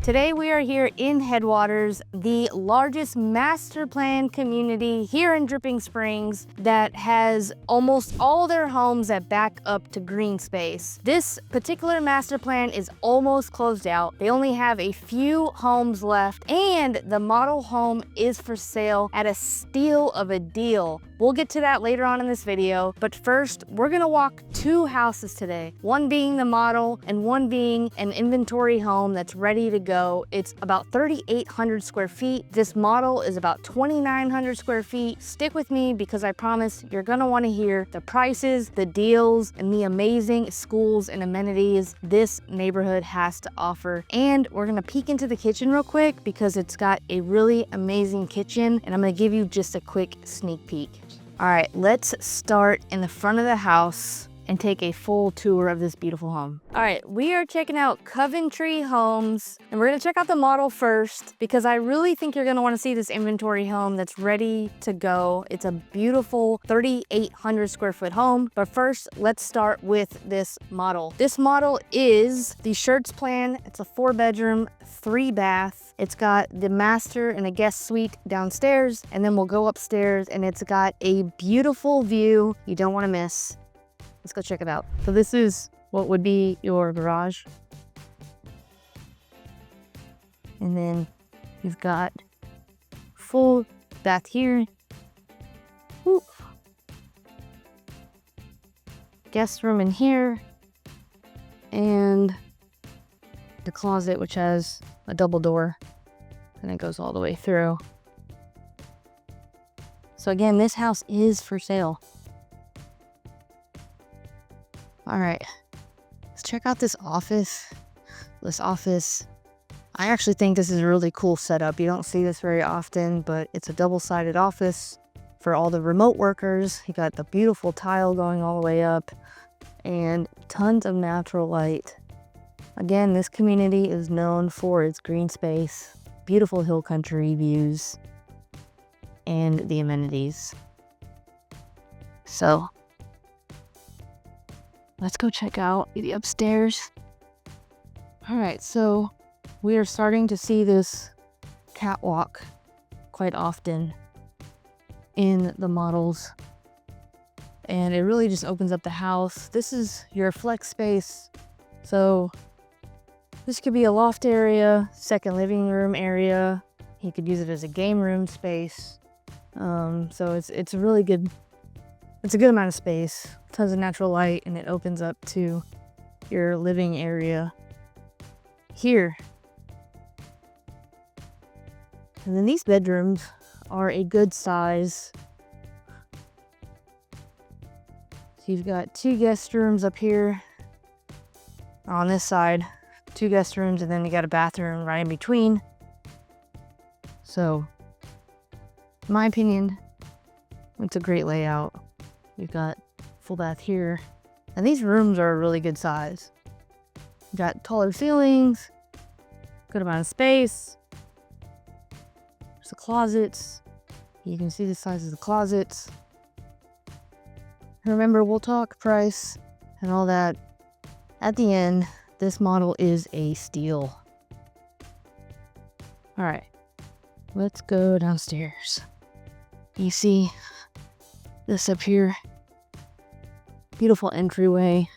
Today we are here in Headwaters, the largest master plan community here in Dripping Springs that has almost all their homes that back up to green space. This particular master plan is almost closed out. They only have a few homes left and the model home is for sale at a steal of a deal. We'll get to that later on in this video, but first we're gonna walk two houses today, one being the model and one being an inventory home that's ready to go. It's about 3,800 square feet. This model is about 2,900 square feet. Stick with me because I promise you're gonna wanna hear the prices, the deals, and the amazing schools and amenities this neighborhood has to offer. And we're gonna peek into the kitchen real quick because it's got a really amazing kitchen, and I'm gonna give you just a quick sneak peek. All right, let's start in the front of the house and take a full tour of this beautiful home. All right, we are checking out Coventry Homes, and we're gonna check out the model first because I really think you're gonna wanna see this inventory home that's ready to go. It's a beautiful 3,800 square foot home, but first, let's start with this model. This model is the Shirts plan. It's a 4-bedroom, 3-bath. It's got the master and a guest suite downstairs, and then we'll go upstairs, and it's got a beautiful view you don't wanna miss. Let's go check it out. So this is what would be your garage. And then you've got full bath here. Ooh. Guest room in here. And the closet, which has a double door. And it goes all the way through. So again, this house is for sale. All right, let's check out this office. I actually think this is a really cool setup. You don't see this very often, but it's a double-sided office for all the remote workers. You got the beautiful tile going all the way up and tons of natural light. Again, this community is known for its green space, beautiful hill country views, and the amenities. So let's go check out the upstairs. All right, so we are starting to see this catwalk quite often in the models. And it really just opens up the house. This is your flex space. So this could be a loft area, second living room area. You could use it as a game room space. So it's a really good, it's a good amount of space, tons of natural light, and it opens up to your living area here. And then these bedrooms are a good size. So you've got 2 guest rooms up here on this side, 2 guest rooms, and then you got a bathroom right in between. So, in my opinion, it's a great layout. You've got full bath here. And these rooms are a really good size. You've got taller ceilings, good amount of space. There's the closets. You can see the size of the closets. Remember, we'll talk price and all that at the end. This model is a steal. All right, let's go downstairs. You see this up here, beautiful entryway.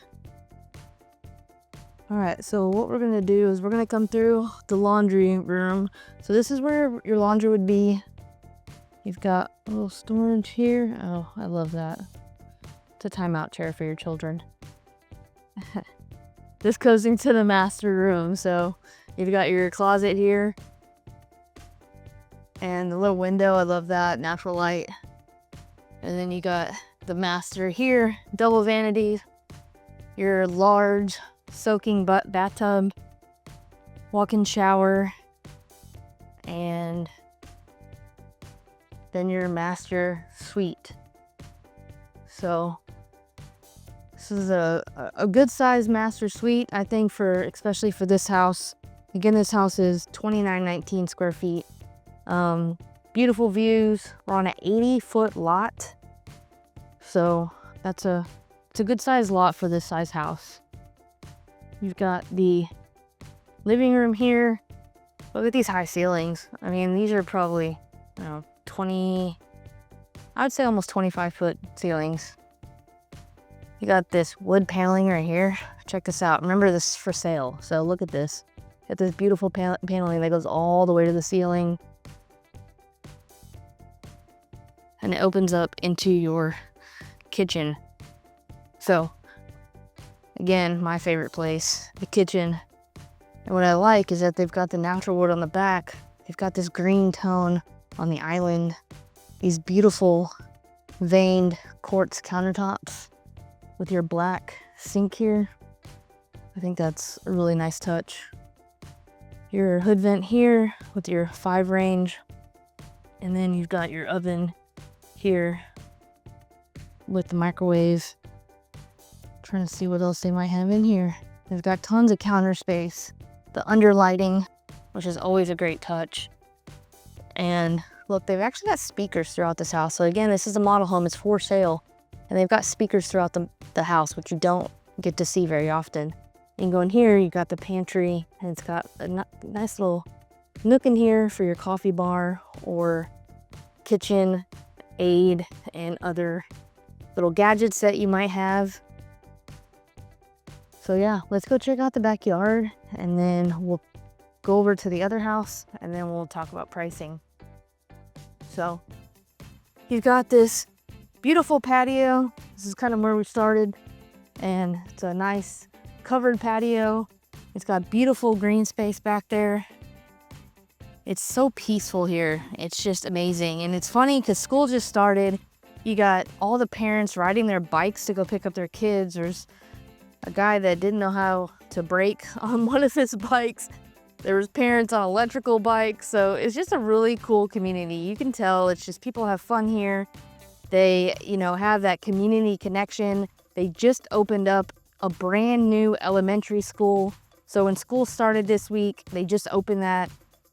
All right, so what we're gonna do is we're gonna come through the laundry room. So this is where your laundry would be. You've got a little storage here. Oh, I love that. It's a timeout chair for your children. This goes into the master room. So you've got your closet here and the little window. I love that, natural light. And then you got the master here, double vanities, your large soaking bathtub, walk-in shower, and then your master suite. So this is a good sized master suite, I think, for especially for this house. Again, this house is 2,919 square feet. Beautiful views. We're on an 80-foot lot. So it's a good sized lot for this size house. You've got the living room here, Look at these high ceilings. I mean, these are probably, 20, I would say almost 25-foot ceilings. You got this wood paneling right here. Check this out. Remember, this is for sale. So look at this. Got this beautiful paneling that goes all the way to the ceiling. And it opens up into your kitchen. So, again, my favorite place, the kitchen. And what I like is that they've got the natural wood on the back. They've got this green tone on the island. These beautiful veined quartz countertops with your black sink here. I think that's a really nice touch. Your hood vent here with your 5 range. And then you've got your oven here with the microwave. Trying to see what else they might have in here. They've got tons of counter space. The underlighting, which is always a great touch. And look, they've actually got speakers throughout this house. So again, this is a model home, it's for sale. And they've got speakers throughout the house, which you don't get to see very often. You can go in here, you got the pantry, and it's got a nice little nook in here for your coffee bar or kitchen aid and other little gadgets that you might have. So yeah, let's go check out the backyard and then we'll go over to the other house and then we'll talk about pricing. So you've got this beautiful patio. This is kind of where we started, and it's a nice covered patio. It's got beautiful green space back there. It's so peaceful here. It's just amazing. And it's funny because school just started. You got all the parents riding their bikes to go pick up their kids. There's a guy that didn't know how to brake on one of his bikes. There was parents on electrical bikes. So it's just a really cool community. You can tell it's just people have fun here. They, have that community connection. They just opened up a brand new elementary school. So when school started this week, they just opened that.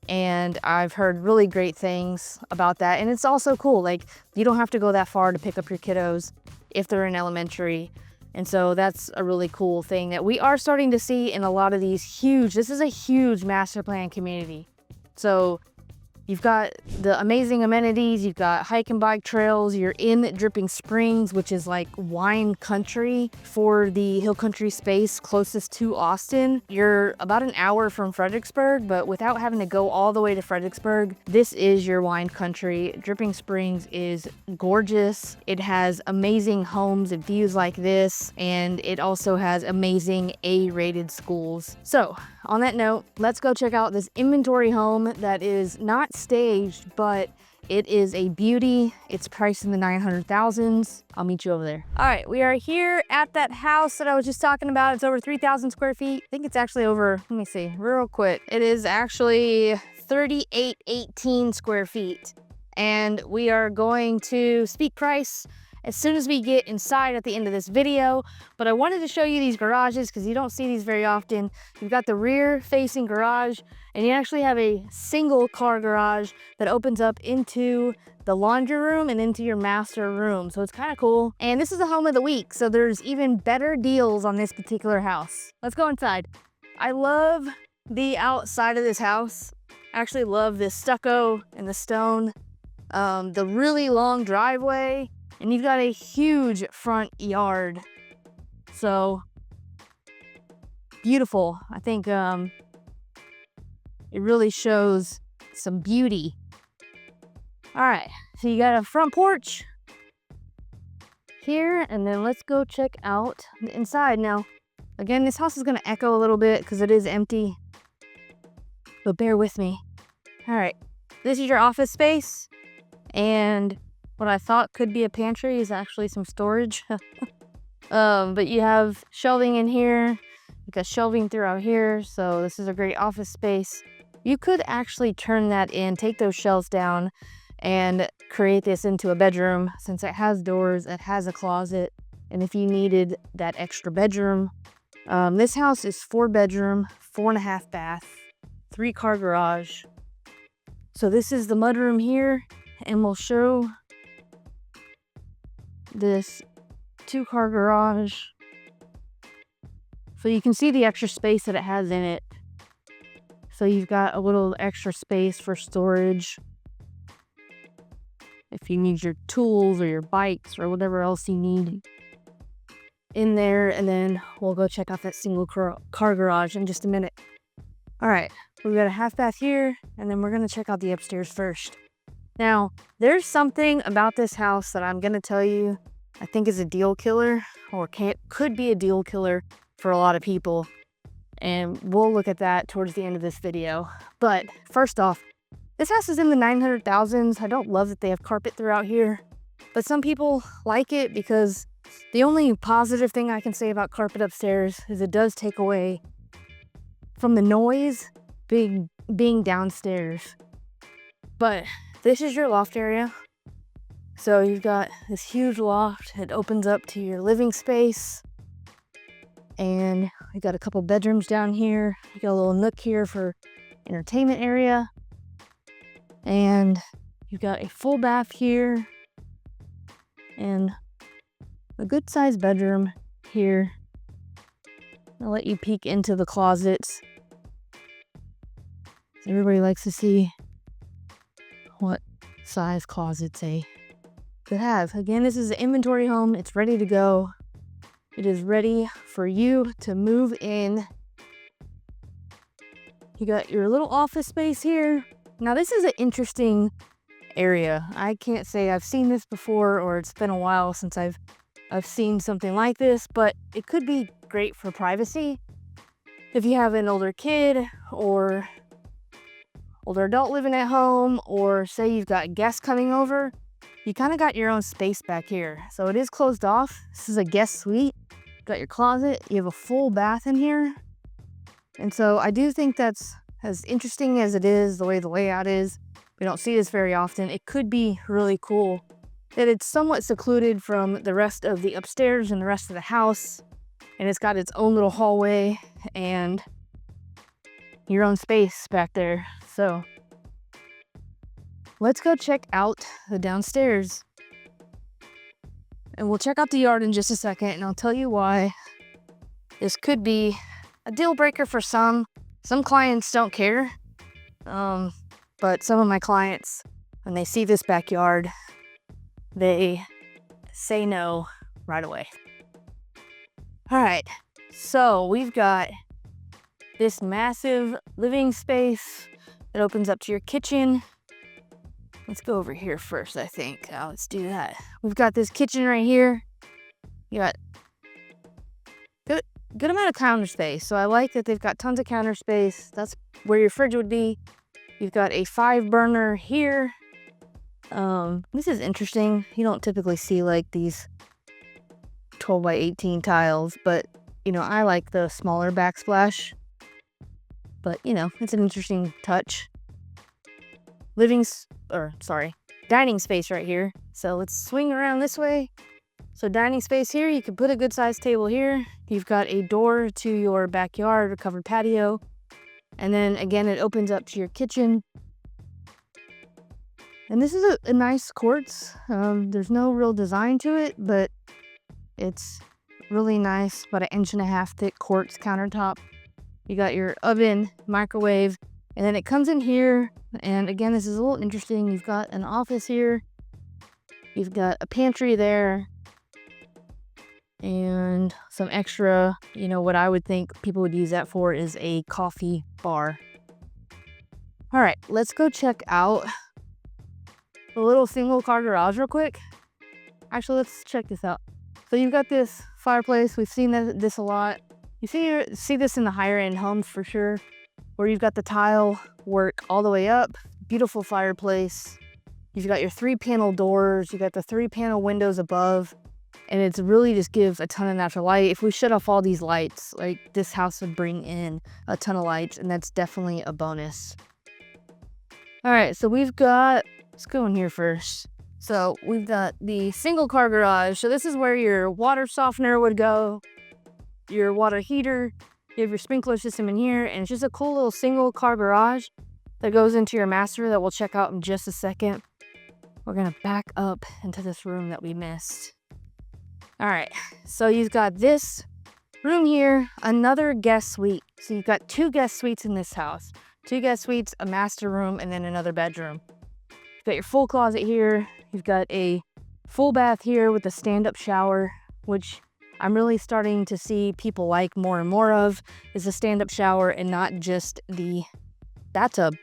And I've heard really great things about that. And it's also cool. Like, you don't have to go that far to pick up your kiddos if they're in elementary. And so that's a really cool thing that we are starting to see in a lot of these this is a huge master plan community. So you've got the amazing amenities, you've got hike and bike trails, you're in Dripping Springs, which is like wine country for the hill country space closest to Austin. You're about an hour from Fredericksburg, but without having to go all the way to Fredericksburg, this is your wine country. Dripping Springs is gorgeous. It has amazing homes and views like this, and it also has amazing A-rated schools. So on that note, let's go check out this inventory home that is not staged, but it is a beauty. It's priced in the 900,000s. I'll meet you over there. All right, we are here at that house that I was just talking about. It's over 3,000 square feet. I think it's actually over, let me see, real quick. It is actually 3818 square feet. And we are going to speak price as soon as we get inside at the end of this video. But I wanted to show you these garages because you don't see these very often. You've got the rear facing garage, and you actually have a single car garage that opens up into the laundry room and into your master room. So it's kind of cool. And this is the home of the week, so there's even better deals on this particular house. Let's go inside. I love the outside of this house. I actually love this stucco and the stone, the really long driveway. And you've got a huge front yard. So beautiful. I think it really shows some beauty. All right, so you got a front porch here, and then let's go check out the inside. Now, again, this house is gonna echo a little bit because it is empty, but bear with me. All right, this is your office space, and what I thought could be a pantry is actually some storage. But you have shelving in here. You've got shelving throughout here. So this is a great office space. You could actually turn that in, take those shelves down, and create this into a bedroom since it has doors, it has a closet. And if you needed that extra bedroom, this house is 4-bedroom, 4.5 bath, 3-car garage. So this is the mudroom here, and we'll show this 2-car garage so you can see the extra space that it has in it. So you've got a little extra space for storage if you need your tools or your bikes or whatever else you need in there. And then we'll go check out that single car garage in just a minute. All right, we've got a half bath here, and then we're gonna check out the upstairs first. Now, there's something about this house that I'm gonna tell you I think is a deal killer, or could be a deal killer for a lot of people. And we'll look at that towards the end of this video. But first off, this house is in the 900,000s. I don't love that they have carpet throughout here, but some people like it because the only positive thing I can say about carpet upstairs is it does take away from the noise being downstairs. But this is your loft area. So you've got this huge loft. It opens up to your living space. And we got a couple bedrooms down here. You got a little nook here for entertainment area. And you've got a full bath here. And a good sized bedroom here. I'll let you peek into the closets. Everybody likes to see what size closets they could have. Again, this is an inventory home. It's ready to go. It is ready for you to move in. You got your little office space here. Now, this is an interesting area. I can't say I've seen this before, or it's been a while since I've seen something like this, but it could be great for privacy. If you have an older kid or older adult living at home, or say you've got guests coming over, you kind of got your own space back here. So it is closed off. This is a guest suite. Got your closet. You have a full bath in here. And so I do think that's as interesting as it is, the way the layout is. We don't see this very often. It could be really cool that it's somewhat secluded from the rest of the upstairs and the rest of the house. And it's got its own little hallway and your own space back there. So let's go check out the downstairs. And we'll check out the yard in just a second, and I'll tell you why this could be a deal breaker for some. Some clients don't care. But some of my clients, when they see this backyard, they say no right away. All right, so we've got this massive living space that opens up to your kitchen. Let's go over here first, I think. Let's do that. We've got this kitchen right here. You got good amount of counter space. So I like that they've got tons of counter space. That's where your fridge would be. You've got a 5-burner here. This is interesting. You don't typically see like these 12 by 18 tiles, but you know, I like the smaller backsplash. But you know, it's an interesting touch. Dining space right here. So let's swing around this way. So dining space here, you can put a good sized table here. You've got a door to your backyard or covered patio. And then again, it opens up to your kitchen. And this is a nice quartz. There's no real design to it, but it's really nice, about 1.5 inch thick quartz countertop. You got your oven, microwave, and then it comes in here. And again, this is a little interesting. You've got an office here. You've got a pantry there. And some extra, you know, what I would think people would use that for is a coffee bar. All right, let's go check out the little single car garage real quick. Actually, let's check this out. So you've got this fireplace. We've seen this a lot. You see this in the higher end homes for sure, where you've got the tile work all the way up. Beautiful fireplace. You've got your 3-panel doors. You got the 3-panel windows above. And it's really just gives a ton of natural light. If we shut off all these lights, like this house would bring in a ton of lights, and that's definitely a bonus. All right, so let's go in here first. So we've got the single car garage. So this is where your water softener would go, your water heater. You have your sprinkler system in here, and it's just a cool little single car garage that goes into your master that we'll check out in just a second. We're gonna back up into this room that we missed. All right, so you've got this room here, another guest suite. So you've got 2 guest suites in this house. 2 guest suites, a master room, and then another bedroom. You've got your full closet here. You've got a full bath here with a stand-up shower, which I'm really starting to see people like more and more of, is a stand-up shower and not just the bathtub.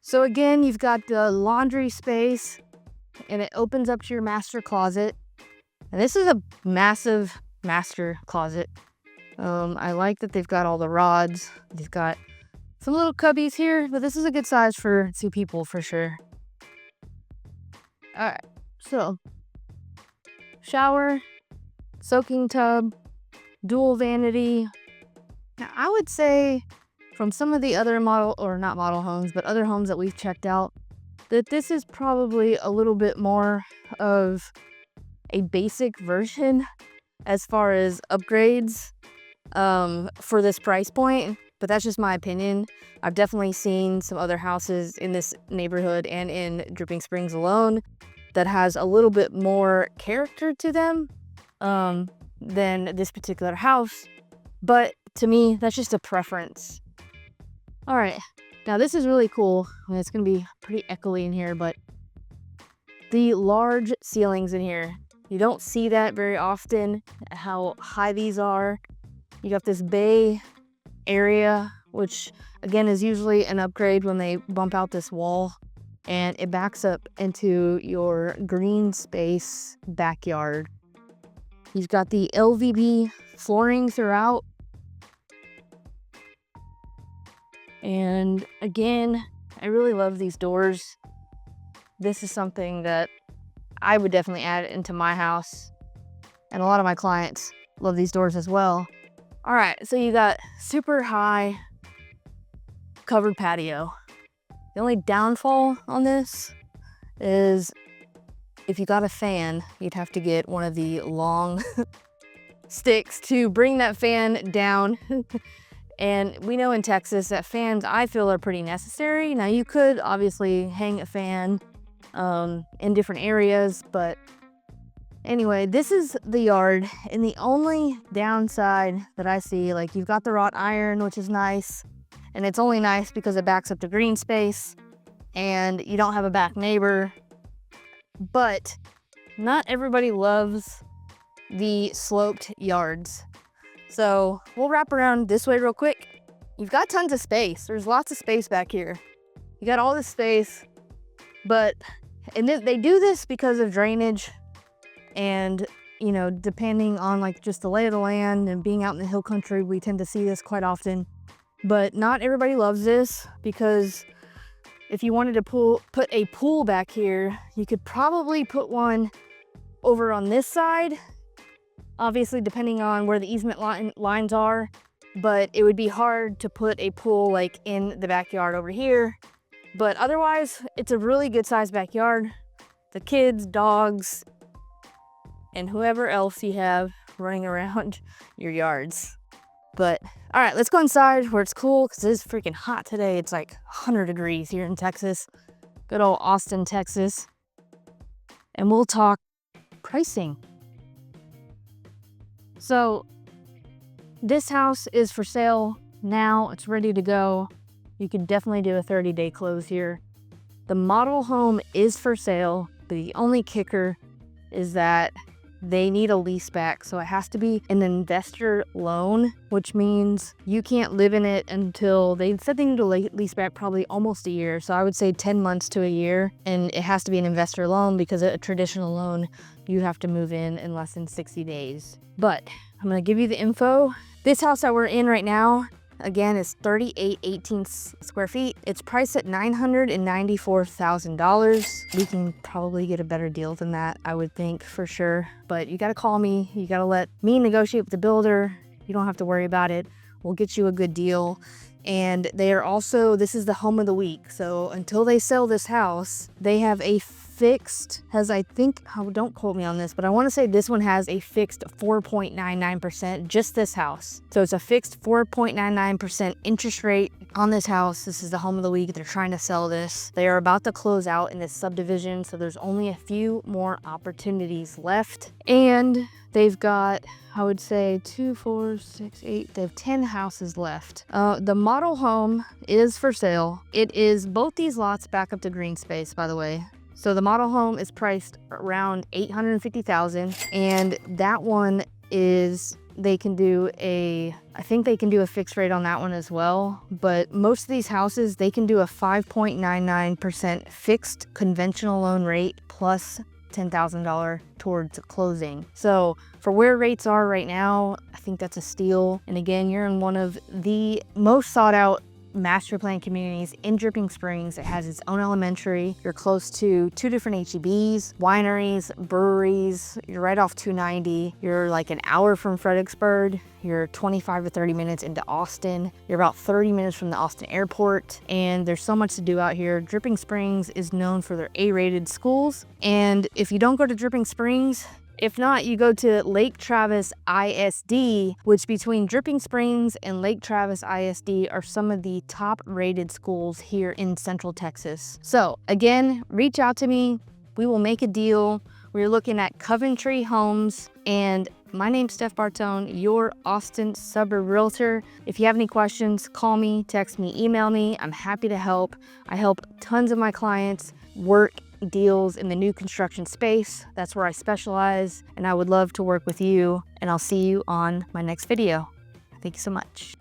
So again, you've got the laundry space, and it opens up to your master closet. And this is a massive master closet. I like that they've got all the rods. They've got some little cubbies here, but this is a good size for 2 people for sure. All right, so shower, soaking tub, dual vanity. Now, I would say from some of the other not model homes, but other homes that we've checked out, that this is probably a little bit more of a basic version as far as upgrades for this price point, but that's just my opinion. I've definitely seen some other houses in this neighborhood and in Dripping Springs alone that has a little bit more character to them than this particular house, but to me, that's just a preference. All right, now this is really cool. I mean, it's gonna be pretty echoey in here, but the large ceilings in here, you don't see that very often, how high these are. You got this bay area, which again is usually an upgrade when they bump out this wall, and it backs up into your green space backyard. You've got the LVP flooring throughout. And again, I really love these doors. This is something that I would definitely add into my house. And a lot of my clients love these doors as well. All right, so you got super high covered patio. The only downfall on this is if you got a fan, you'd have to get one of the long sticks to bring that fan down. And we know in Texas that fans, I feel, are pretty necessary. Now, you could obviously hang a fan in different areas, but anyway, this is the yard. And the only downside that I see, like, you've got the wrought iron, which is nice. And it's only nice because it backs up to green space and you don't have a back neighbor. But not everybody loves the sloped yards. So we'll wrap around this way real quick. You've got tons of space. There's lots of space back here. You got all this space, and they do this because of drainage and, you know, depending on like just the lay of the land and being out in the hill country, we tend to see this quite often. But not everybody loves this, because if you wanted to put a pool back here, you could probably put one over on this side. Obviously, depending on where the easement lines are, but it would be hard to put a pool like in the backyard over here. But otherwise, it's a really good sized backyard. The kids, dogs, and whoever else you have running around your yards. But all right, let's go inside where it's cool, because it is freaking hot today. It's like 100 degrees here in Texas. Good old Austin, Texas. And we'll talk pricing. So this house is for sale now. It's ready to go. You can definitely do a 30-day close here. The model home is for sale, but the only kicker is that they need a lease back. So it has to be an investor loan, which means you can't live in it until they said they need to lease back probably almost a year. So I would say 10 months to a year. And it has to be an investor loan, because a traditional loan, you have to move in less than 60 days. But I'm gonna give you the info. This house that we're in right now, again, is 3818 square feet. It's priced at $994,000. We can probably get a better deal than that, I would think, for sure. But you gotta call me. You gotta let me negotiate with the builder. You don't have to worry about it. We'll get you a good deal. And they are also, this is the home of the week. So until they sell this house, they have a fixed, I think, oh, don't quote me on this, but I want to say this one has a fixed 4.99%, just this house. So it's a fixed 4.99% interest rate on this house. This is the home of the week. They're trying to sell this. They are about to close out in this subdivision, so there's only a few more opportunities left. And they've got, I would say, 2, 4, 6, 8, they have 10 houses left. The model home is for sale. It is both these lots back up to green space, by the way. So the model home is priced around $850,000, and that one is, they can do I think they can do a fixed rate on that one as well. But most of these houses, they can do a 5.99% fixed conventional loan rate plus $10,000 towards closing. So for where rates are right now, I think that's a steal. And again, you're in one of the most sought out master plan communities in Dripping Springs. It has its own elementary. You're close to 2 different HEBs, wineries, breweries. You're right off 290. You're like an hour from Fredericksburg. You're 25 to 30 minutes into Austin. You're about 30 minutes from the Austin airport. And there's so much to do out here. Dripping Springs is known for their A-rated schools. And if you don't go to Dripping Springs, if not, you go to Lake Travis ISD, which between Dripping Springs and Lake Travis ISD are some of the top rated schools here in Central Texas. So again, reach out to me. We will make a deal. We're looking at Coventry homes, and my name's Steph Bartone, your Austin suburb realtor. If you have any questions, call me, text me, email me. I'm happy to help. I help tons of my clients work deals in the new construction space. That's where I specialize, and I would love to work with you, and I'll see you on my next video. Thank you so much.